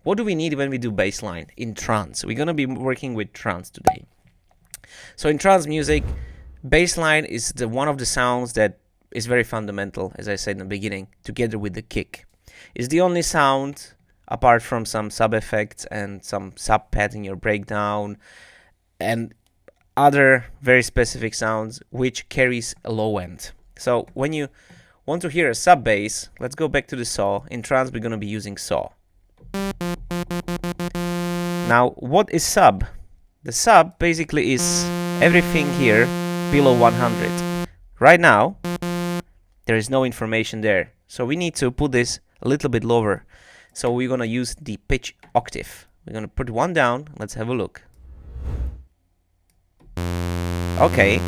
what do we need when we do bass line in trance? We're gonna be working with trance today. So in trance music, bass line is one of the sounds that is very fundamental, as I said in the beginning, together with the kick. It's the only sound, apart from some sub effects and some sub pads in your breakdown and other very specific sounds, which carries a low end. So when you want to hear a sub bass, let's go back to the saw. In trance, we're going to be using saw. Now, what is sub? The sub basically is everything here below 100. Right now, there is no information there. So we need to put this a little bit lower. So we're going to use the pitch octave. We're going to put one down. Let's have a look. Okay,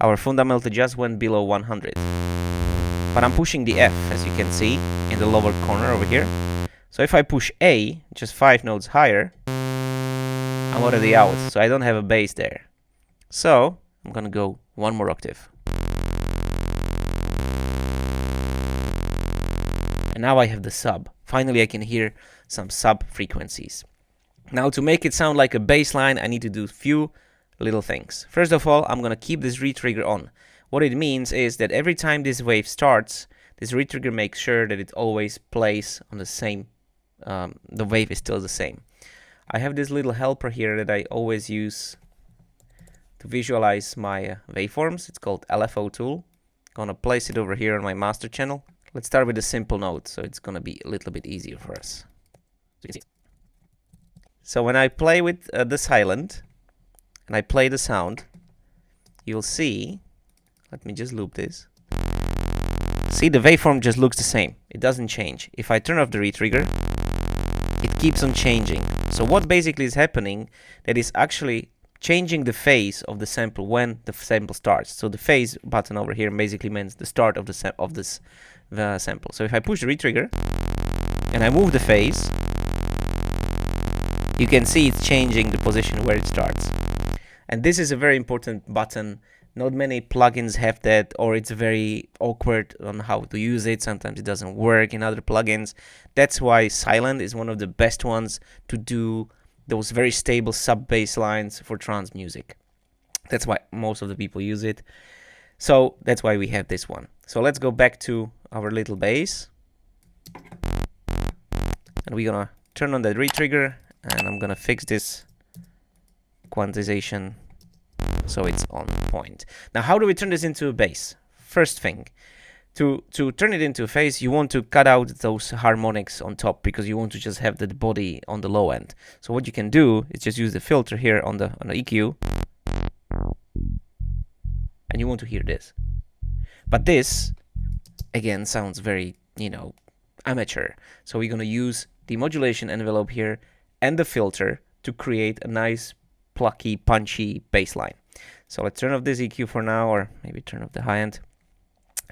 our fundamental just went below 100. But I'm pushing the F, as you can see, in the lower corner over here. So if I push A, just 5 notes higher, I'm already out. So I don't have a bass there. So I'm going to go one more octave. And now I have the sub. Finally, I can hear some sub frequencies. Now, to make it sound like a bass line, I need to do a few little things. First of all, I'm going to keep this retrigger on. What it means is that every time this wave starts, this retrigger makes sure that it always plays on the same, the wave is still the same. I have this little helper here that I always use to visualize my waveforms. It's called LFO tool. I'm going to place it over here on my master channel. Let's start with a simple note, so it's going to be a little bit easier for us. So when I play with the Sylenth, and I play the sound, you'll see, let me just loop this. See, the waveform just looks the same. It doesn't change. If I turn off the retrigger, it keeps on changing. So what basically is happening, that is actually changing the phase of the sample when the sample starts. So the phase button over here basically means the start of the sample. So if I push the retrigger and I move the phase, you can see it's changing the position where it starts. And this is a very important button. Not many plugins have that, or it's very awkward on how to use it. Sometimes it doesn't work in other plugins. That's why Sylenth is one of the best ones to do those very stable sub bass lines for trance music. That's why most of the people use it. So that's why we have this one. So let's go back to our little bass. And we're gonna turn on that retrigger, and I'm gonna fix this quantization so it's on point. Now, how do we turn this into a bass? First thing, to turn it into a bass, you want to cut out those harmonics on top, because you want to just have the body on the low end. So what you can do is just use the filter here on the EQ, and you want to hear this. But this, again, sounds very, amateur. So we're gonna use the modulation envelope here and the filter to create a nice plucky, punchy bass line. So let's turn off this EQ for now, or maybe turn off the high end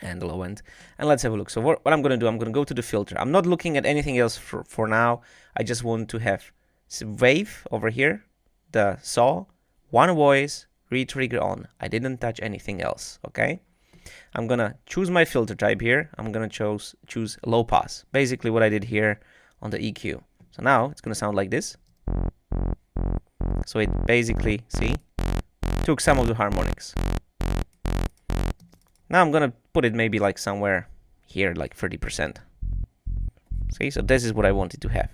and the low end, and let's have a look. So what I'm going to do, I'm going to go to the filter. I'm not looking at anything else for now. I just want to have wave over here, the saw, one voice, retrigger on. I didn't touch anything else, okay? I'm going to choose my filter type here. I'm going to choose low pass, basically what I did here on the EQ. So now it's going to sound like this. So it basically, see, took some of the harmonics. Now I'm gonna put it maybe like somewhere here, like 30%. See, so this is what I wanted to have.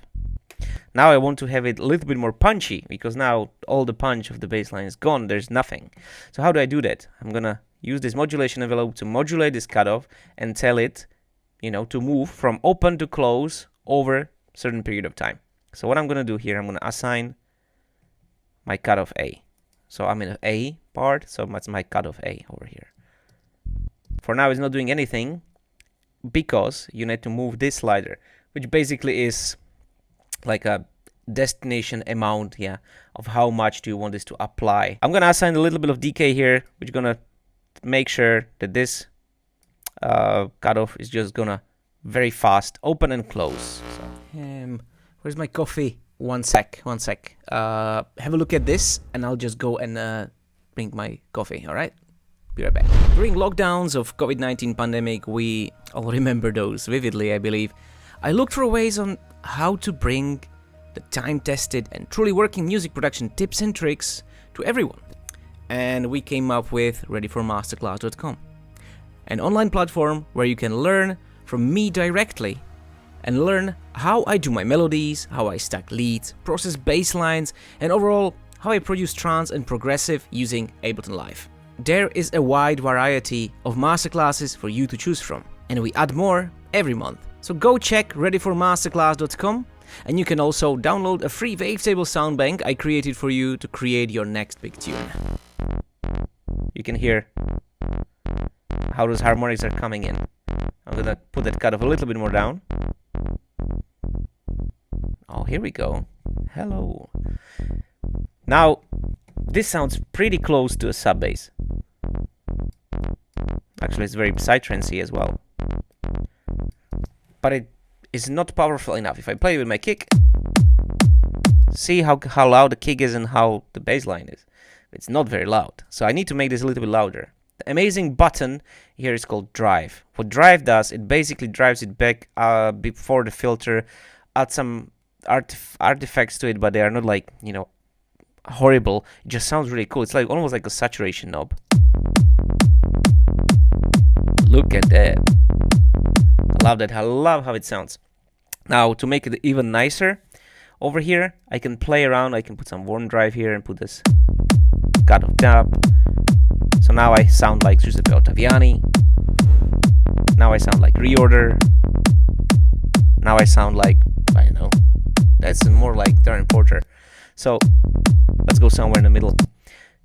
Now I want to have it a little bit more punchy, because now all the punch of the bass line is gone, there's nothing. So how do I do that? I'm gonna use this modulation envelope to modulate this cutoff and tell it, to move from open to close over a certain period of time. So what I'm gonna do here, I'm gonna assign my cutoff A. So I'm in an A part, so that's my cutoff A over here. For now, it's not doing anything, because you need to move this slider, which basically is like a destination amount, of how much do you want this to apply. I'm gonna assign a little bit of decay here, which is gonna make sure that this cutoff is just gonna very fast open and close. So, where's my coffee? One sec. Have a look at this, and I'll just go and bring my coffee, all right? Be right back. During lockdowns of COVID-19 pandemic, we all remember those vividly, I believe. I looked for ways on how to bring the time-tested and truly working music production tips and tricks to everyone. And we came up with readyformasterclass.com, an online platform where you can learn from me directly and learn how I do my melodies, how I stack leads, process bass lines, and overall how I produce trance and progressive using Ableton Live. There is a wide variety of masterclasses for you to choose from, and we add more every month. So go check readyformasterclass.com, and you can also download a free wavetable sound bank I created for you to create your next big tune. You can hear how those harmonics are coming in. I'm gonna put that cut off a little bit more down. Oh, here we go. Hello. Now, this sounds pretty close to a sub bass. Actually, it's very psytrancey as well. But it is not powerful enough. If I play with my kick, see how loud the kick is and how the bass line is. It's not very loud, so I need to make this a little bit louder. The amazing button here is called drive. What drive does, it basically drives it back before the filter, add some artifacts to it, but they are not like, you know, horrible. It just sounds really cool. It's like almost like a saturation knob. Look at that. I love that. I love how it sounds. Now, to make it even nicer, over here, I can play around. I can put some warm drive here and put this cut of dub. So now I sound like Giuseppe Ottaviani. Now I sound like ReOrder. Now I sound like, I don't know, that's more like Darren Porter. So let's go somewhere in the middle.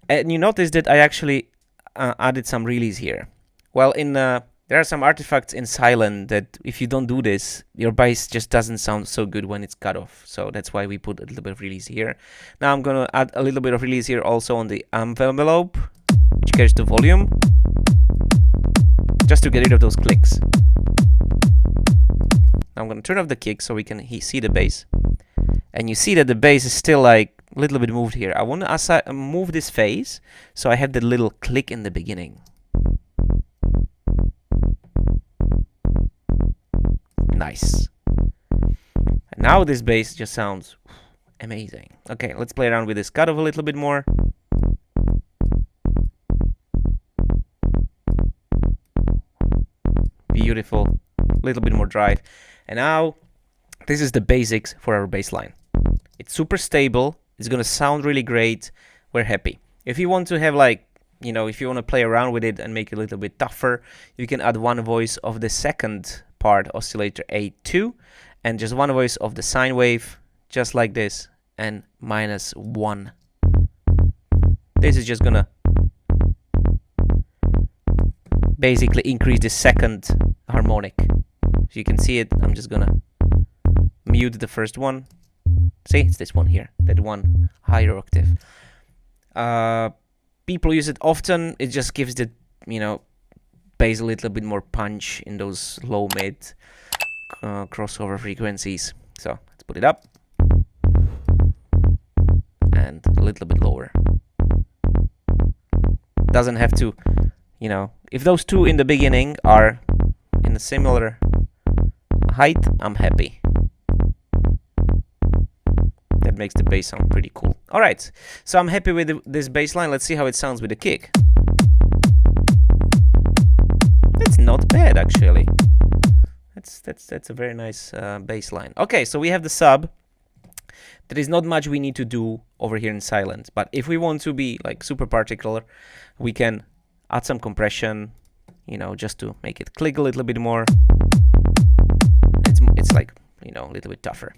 And you notice that I actually added some release here. Well, there are some artifacts in Sylenth that if you don't do this, your bass just doesn't sound so good when it's cut off. So that's why we put a little bit of release here. Now I'm gonna add a little bit of release here also on the amp envelope, which carries the volume, just to get rid of those clicks. Now I'm gonna turn off the kick so we can see the bass. And you see that the bass is still like a little bit moved here. I want to move this phase so I have that little click in the beginning. Nice. And now this bass just sounds amazing. Okay, let's play around with this cut off a little bit more. Beautiful. A little bit more drive. And now this is the basics for our bass line. It's super stable. It's gonna sound really great. We're happy. If you want to have like, you know, if you want to play around with it and make it a little bit tougher, you can add one voice of the second part oscillator A2 and just one voice of the sine wave, just like this, and -1. This is just gonna basically increase the second harmonic. So you can see it. I'm just gonna mute the first one. See, it's this one here, that one higher octave. People use it often. It just gives the, you know, bass a little bit more punch in those low mid crossover frequencies. So let's put it up and a little bit lower. Doesn't have to, you know, if those two in the beginning are in a similar height, I'm happy. That makes the bass sound pretty cool. All right, so I'm happy with this bass line. Let's see how it sounds with the kick. That's not bad, actually. That's a very nice bass line. Okay, so we have the sub. There is not much we need to do over here in Sylenth, but if we want to be like super particular, we can add some compression, you know, just to make it click a little bit more. It's like, you know, a little bit tougher.